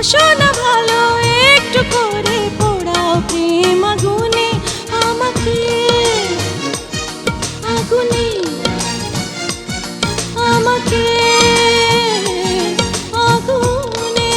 বাসো না ভালো একটু করে পোড়াও প্রেম আগুনে আমাকে, আগুনে আমাকে আগুনে।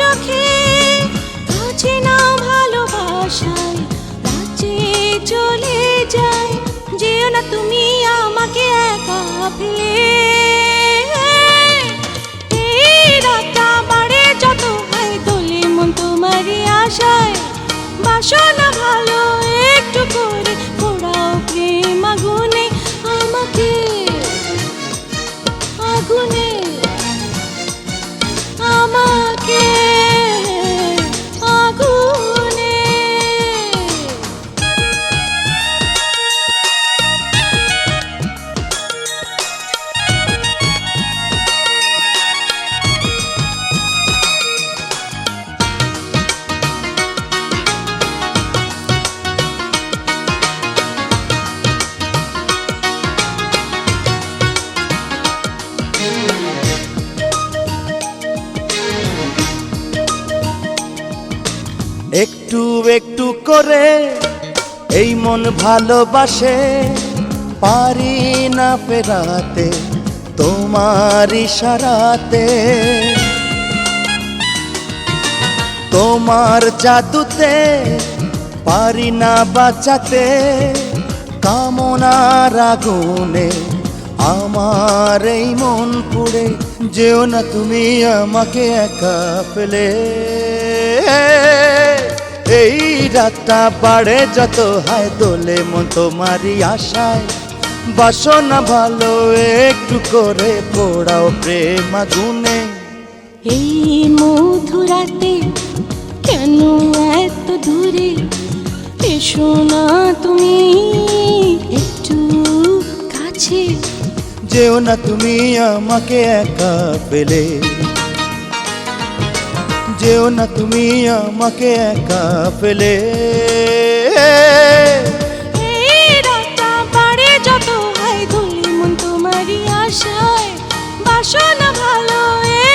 চোখে বুঝে নাও ভালোবাসায় নাচে চলে যায়, যেও না তুমি আমাকে একা ফেলে। এই রাতটা বাড়ে যত হয় দোলে মন তোমারই আশায়, বাসো না ভালো একটু করে পোড়াও প্রেম আগুনে আমাকে, আগুনে আমাকে আগুনে। একটু একটু করে এই মন ভালোবাসে, পারি না ফেরাতে তোমার ইশারাতে, তোমার জাদুতে পারি না বাঁচাতে, কামনার আগুনে আমার এই মন পুড়ে, যেও না তুমি আমাকে একা ফেলে। এই রাতটা বাড়ে যত হয় দোলে মন তোমারই আশায়, বাসো না ভালো একটু করে পোড়াও প্রেম আগুনে। এই মধুরাতে কেন এত দূরে, এসো না তুমি একটু কাছে, যেও না তুমি আমাকে একা ফেলে, যেও না তুমি আমাকে একা ফেলে। এই রাতটা বাড়ে যত হয় দোলে মন তোমারই আশায়, বাসো না ভালো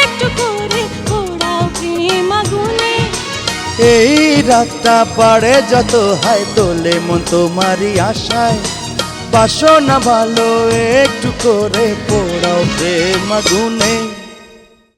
একটু করে পোড়াও প্রেম আগুনে। এই রাতটা বাড়ে যত হয় দোলে মন তোমারই আশায়, বাসো না ভালো একটু করে পোড়াও প্রেম আগুনে।